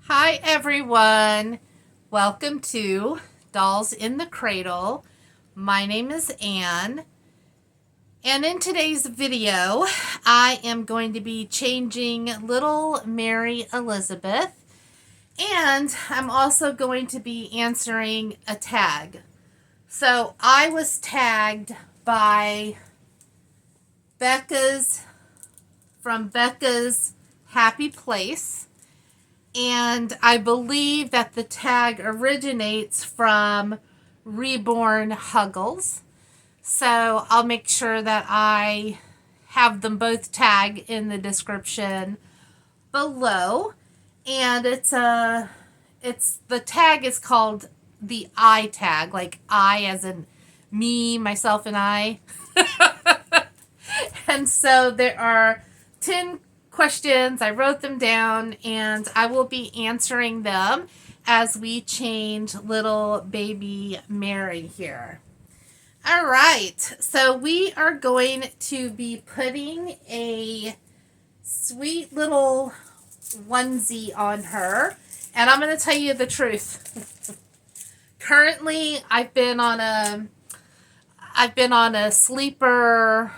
Hi everyone, welcome to Dolls in the Cradle. My name is Anne, and in today's video I am going to be changing little Mary Elizabeth, and I'm also going to be answering a tag. So I was tagged by Becca's Happy Place. And I believe that the tag originates from Reborn Huggles. So I'll make sure that I have them both tagged in the description below. And the tag is called the I tag, like I as in me, myself, and I. And so there are 10 questions. I wrote them down and I will be answering them as we change little baby Mary here. All right, so we are going to be putting a sweet little onesie on her, and I'm going to tell you the truth. Currently, I've been on a sleeper,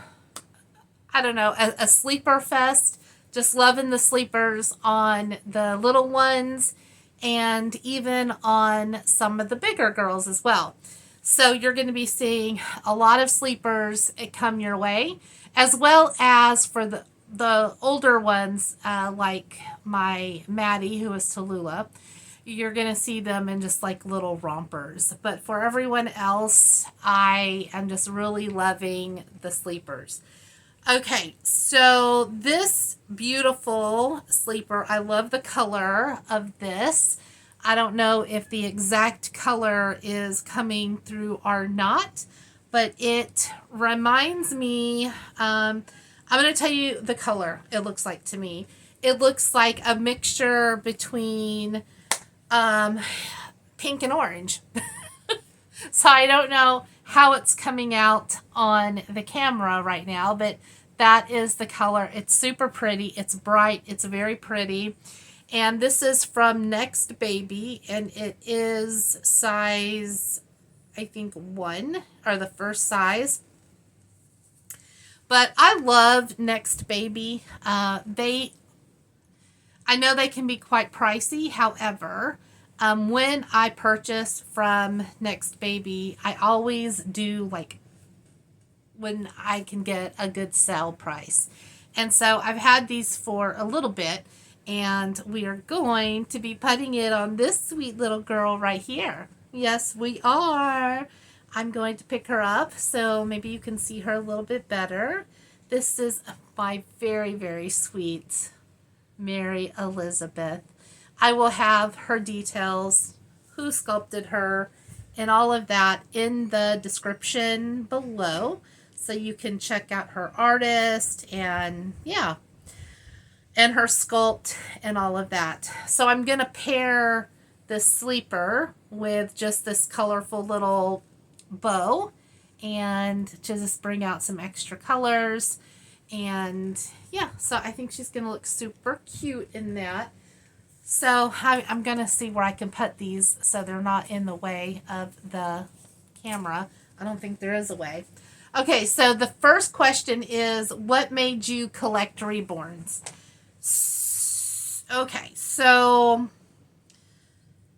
I don't know, a sleeper fest. Just loving the sleepers on the little ones and even on some of the bigger girls as well. So you're going to be seeing a lot of sleepers come your way, as well as for the older ones, like my Maddie, who is Tallulah. You're going to see them in just like little rompers. But for everyone else, I am just really loving the sleepers. Okay, so this beautiful sleeper, I love the color of this. I don't know if the exact color is coming through or not, but it reminds me, I'm going to tell you the color it looks like to me. It looks like a mixture between pink and orange. So I don't know how it's coming out on the camera right now, but that is the color. It's super pretty. It's bright. It's very pretty. And this is from Next Baby, and it is size, I think, 1, or the first size. But I love Next Baby. I know they can be quite pricey. However, when I purchase from Next Baby, I always do like when I can get a good sale price. And so I've had these for a little bit, and we are going to be putting it on this sweet little girl right here. Yes, we are. I'm going to pick her up so maybe you can see her a little bit better. This is my very, very sweet Mary Elizabeth. I will have her details, who sculpted her, and all of that in the description below, so you can check out her artist and yeah, and her sculpt and all of that. So I'm going to pair this sleeper with just this colorful little bow and to just bring out some extra colors. And yeah, so I think she's going to look super cute in that. So I'm going to see where I can put these so they're not in the way of the camera. I don't think there is a way. Okay, so the first question is, what made you collect Reborns? Okay, so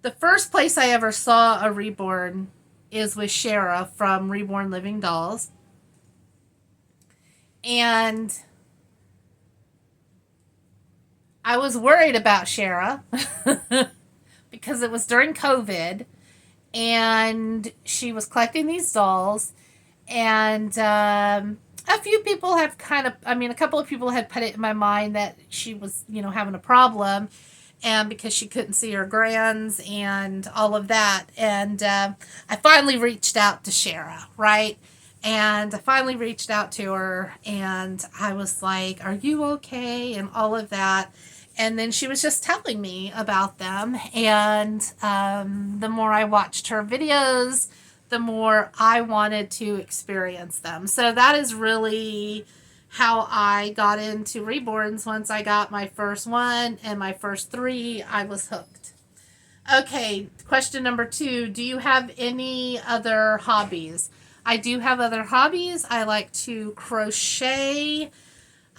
the first place I ever saw a Reborn is with Shara from Reborn Living Dolls. And I was worried about Shara because it was during COVID and she was collecting these dolls, and a few people have a couple of people had put it in my mind that she was, having a problem, and because she couldn't see her grands and all of that. And I finally reached out to Shara, right? And I finally reached out to her and I was like, are you okay? And all of that. And then she was just telling me about them. And the more I watched her videos, the more I wanted to experience them. So that is really how I got into Reborns. Once I got my first one and my first three, I was hooked. Okay, question number 2. Do you have any other hobbies? I do have other hobbies. I like to crochet.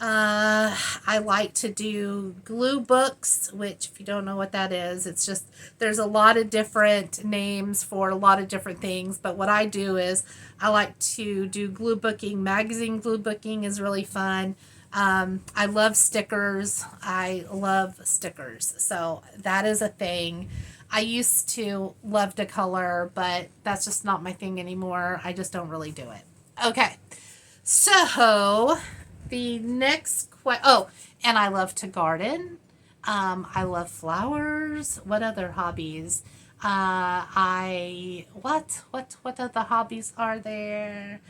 I like to do glue books, which, if you don't know what that is, it's just there's a lot of different names for a lot of different things. But what I do is I like to do glue booking. Magazine glue booking is really fun. I love stickers. I love stickers. So that is a thing. I used to love to color, but that's just not my thing anymore. I just don't really do it. Okay. So the next oh, and I love to garden. I love flowers. What other hobbies? What other hobbies are there?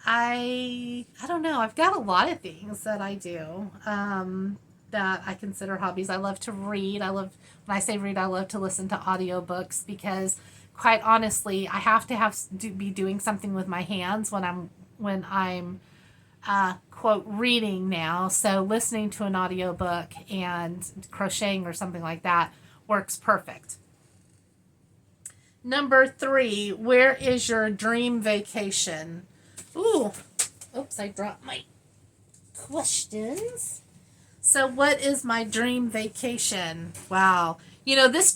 I don't know. I've got a lot of things that I do that I consider hobbies. I love to read. When I say read, I love to listen to audiobooks because, quite honestly, I have to be doing something with my hands when I'm quote reading now. So listening to an audiobook and crocheting or something like that works perfect. Number 3, where is your dream vacation? Ooh, oops, I dropped my questions. So what is my dream vacation? Wow. This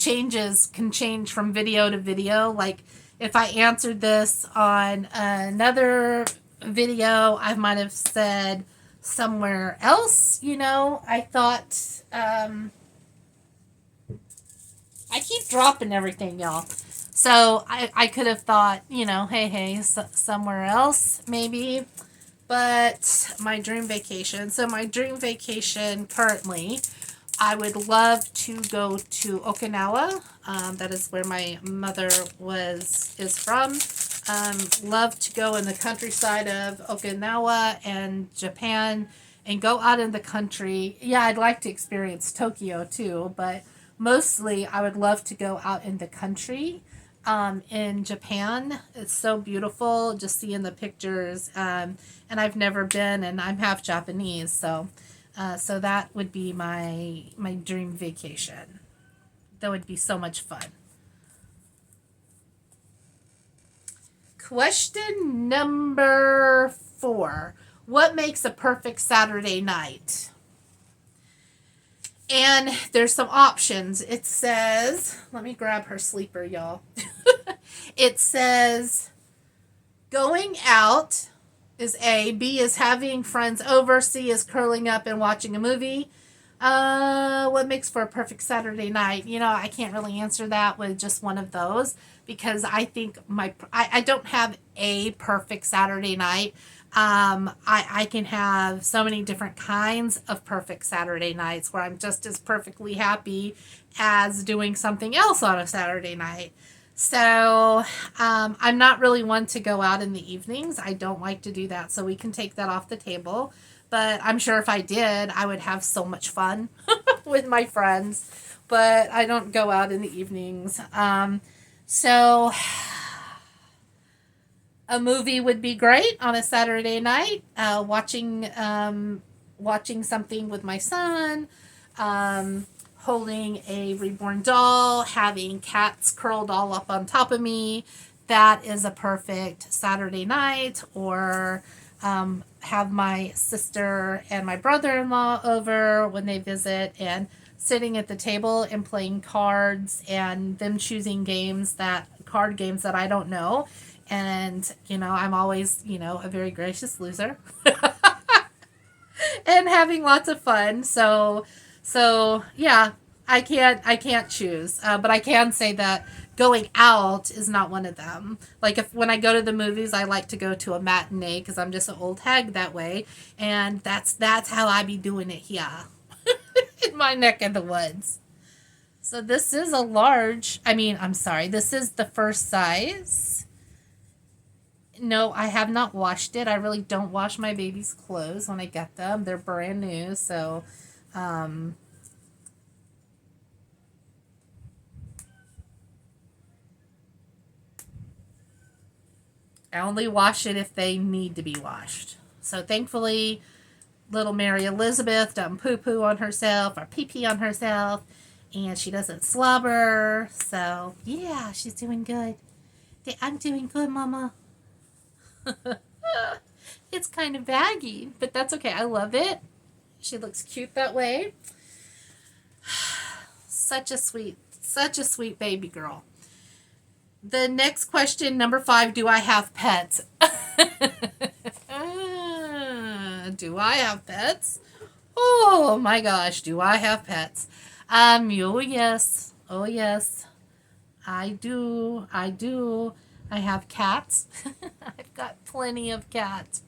can change from video to video. Like if I answered this on another video, I might have said somewhere else. I thought, I keep dropping everything, y'all. So I could have thought, hey, somewhere else, maybe. But my dream vacation. So my dream vacation currently, I would love to go to Okinawa. That is where my mother is from. Love to go in the countryside of Okinawa and Japan and go out in the country. Yeah, I'd like to experience Tokyo too, but mostly I would love to go out in the country. In Japan, it's so beautiful just seeing the pictures, and I've never been, and I'm half Japanese, so that would be my dream vacation. That would be so much fun. Question number 4. What makes a perfect Saturday night? And there's some options. It says, let me grab her sleeper, y'all. It says, going out is A. B is having friends over. C is curling up and watching a movie. What makes for a perfect Saturday night? I can't really answer that with just one of those because I think I don't have a perfect Saturday night. I can have so many different kinds of perfect Saturday nights where I'm just as perfectly happy as doing something else on a Saturday night. So I'm not really one to go out in the evenings. I don't like to do that. So we can take that off the table. But I'm sure if I did, I would have so much fun with my friends. But I don't go out in the evenings. So a movie would be great on a Saturday night. Watching something with my son. Holding a reborn doll, having cats curled all up on top of me. That is a perfect Saturday night. Or have my sister and my brother-in-law over when they visit and sitting at the table and playing cards and them choosing card games that I don't know. And, I'm always, a very gracious loser. And having lots of fun. So yeah, I can't choose, but I can say that going out is not one of them. Like when I go to the movies, I like to go to a matinee because I'm just an old hag that way, and that's how I be doing it here in my neck of the woods. So this is a large. I'm sorry. This is the first size. No, I have not washed it. I really don't wash my baby's clothes when I get them. They're brand new, so. I only wash it if they need to be washed. So thankfully, little Mary Elizabeth doesn't poo-poo on herself or pee-pee on herself, and she doesn't slobber. So, yeah, she's doing good. I'm doing good, Mama. It's kind of baggy, but that's okay. I love it. She looks cute that way. Such a sweet baby girl. The next question, number 5, do I have pets? Do I have pets? Oh my gosh, do I have pets? Oh yes. Oh yes. I do. I have cats. I've got plenty of cats.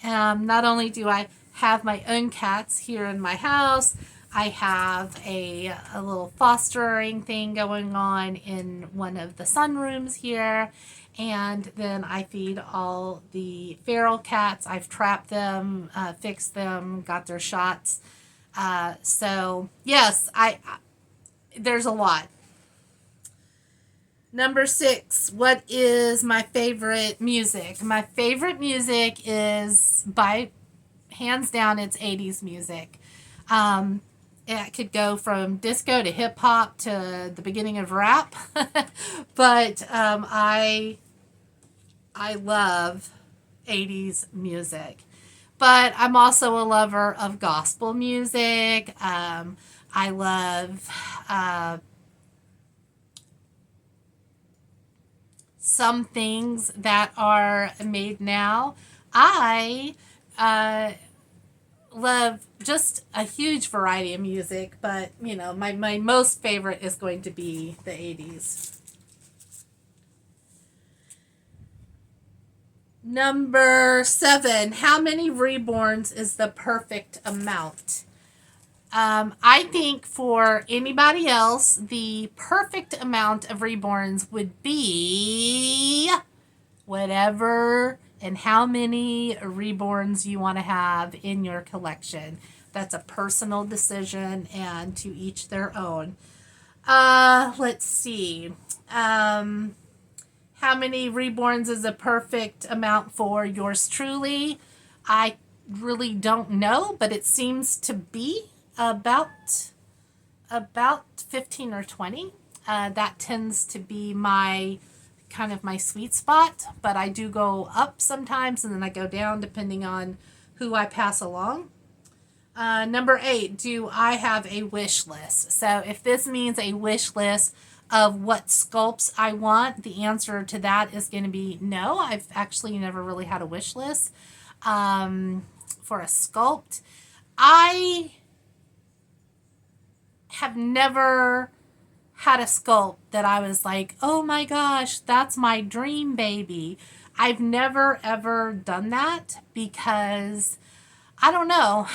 Not only do I have my own cats here in my house, I have a little fostering thing going on in one of the sunrooms here. And then I feed all the feral cats. I've trapped them, fixed them, got their shots. So, yes, there's a lot. Number 6, what is my favorite music? My favorite music is, by hands down, it's 80s music. It could go from disco to hip hop to the beginning of rap. But I love 80s music. But I'm also a lover of gospel music. I love some things that are made now. I love just a huge variety of music, but my most favorite is going to be the 80s. Number 7, how many reborns is the perfect amount? I think for anybody else, the perfect amount of reborns would be whatever and how many reborns you want to have in your collection. That's a personal decision, and to each their own. Let's see. How many reborns is a perfect amount for yours truly? I really don't know, but it seems to be about 15 or 20. That tends to be my sweet spot, but I do go up sometimes and then I go down depending on who I pass along. Number 8, do I have a wish list? So if this means a wish list of what sculpts I want, the answer to that is going to be no. I've actually never really had a wish list for a sculpt. I have never had a sculpt that I was like, oh my gosh, that's my dream baby. I've never ever done that because I don't know.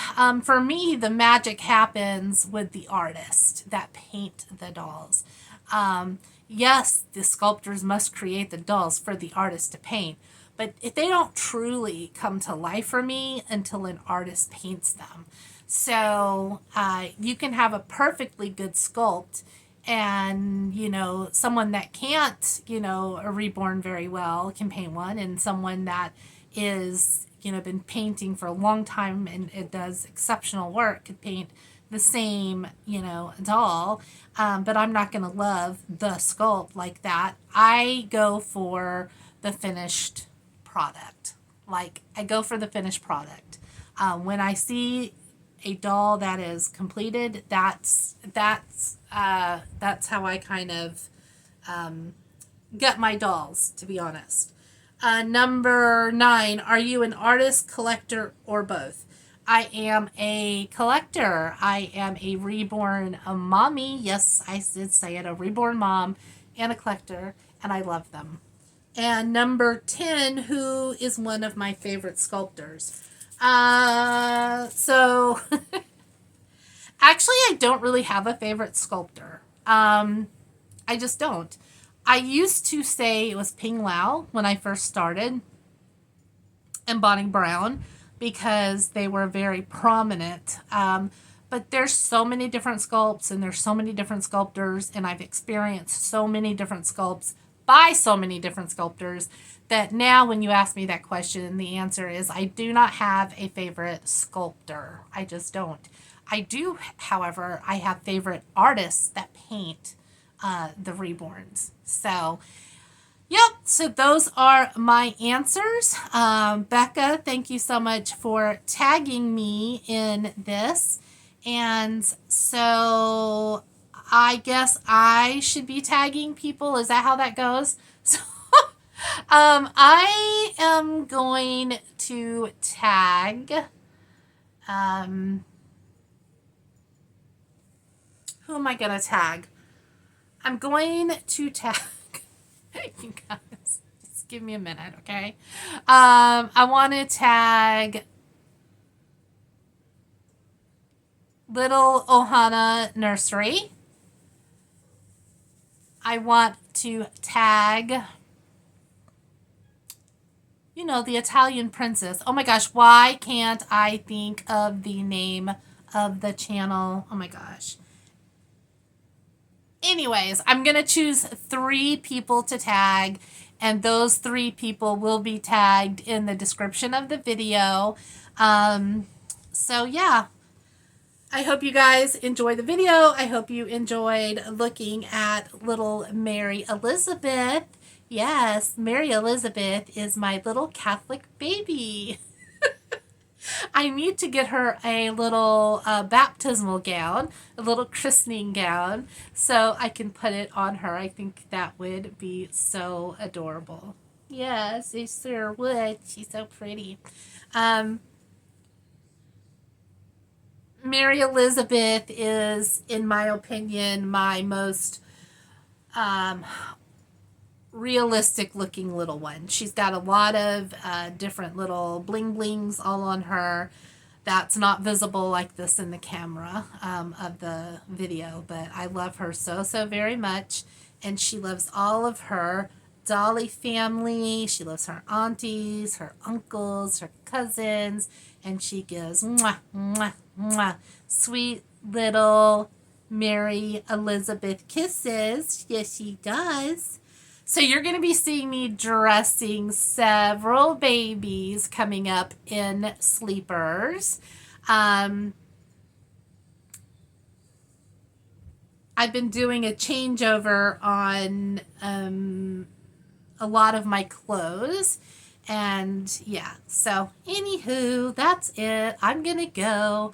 For me, the magic happens with the artist that paint the dolls. Yes, the sculptors must create the dolls for the artist to paint, but if they don't truly come to life for me until an artist paints them. So you can have a perfectly good sculpt and, someone that can't, a reborn very well can paint one, and someone that is, been painting for a long time and it does exceptional work could paint the same, doll. But I'm not going to love the sculpt like that. I go for the finished product. When I see a doll that is completed, that's how I kind of get my dolls, to be honest. Number 9, are you an artist, collector, or both? I am a collector. I am a reborn mommy. Yes, I did say it, a reborn mom and a collector, and I love them. And number 10, who is one of my favorite sculptors? So actually, I don't really have a favorite sculptor. I just don't. I used to say it was Ping Lau when I first started, and Bonnie Brown, because they were very prominent. But there's so many different sculpts, and there's so many different sculptors, and I've experienced so many different sculpts buy so many different sculptors that now when you ask me that question, the answer is I do not have a favorite sculptor. I just don't. I do, however, I have favorite artists that paint the Reborns. So, yep, so those are my answers. Becca, thank you so much for tagging me in this. And so I guess I should be tagging people. Is that how that goes? So I am going to tag. Who am I going to tag? I'm going to tag. You guys, just give me a minute, okay? I want to tag Little Ohana Nursery. I want to tag, you know, the Italian princess. Oh my gosh, why can't I think of the name of the channel? Oh my gosh. Anyways, I'm going to choose 3 people to tag, and those 3 people will be tagged in the description of the video. So yeah, I hope you guys enjoy the video. I hope you enjoyed looking at little Mary Elizabeth. Yes, Mary Elizabeth is my little Catholic baby. I need to get her a little baptismal gown, a little christening gown, so I can put it on her. I think that would be so adorable. Yes, it sure would. She's so pretty. Mary Elizabeth is, in my opinion, my most realistic looking little one. She's got a lot of different little bling blings all on her. That's not visible like this in the camera of the video, but I love her so very much, and she loves all of her Dolly family. She loves her aunties, her uncles, her cousins, and she gives mwah, mwah, mwah, sweet little Mary Elizabeth kisses. Yes, she does. So you're going to be seeing me dressing several babies coming up in sleepers. I've been doing a changeover on a lot of my clothes. And yeah, so anywho, that's it. I'm going to go.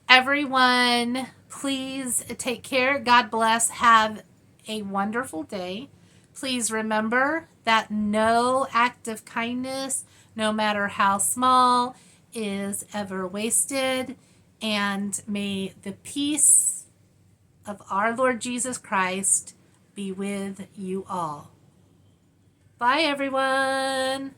Everyone, please take care. God bless. Have a wonderful day. Please remember that no act of kindness, no matter how small, is ever wasted. And may the peace of our Lord Jesus Christ be with you all. Bye, everyone.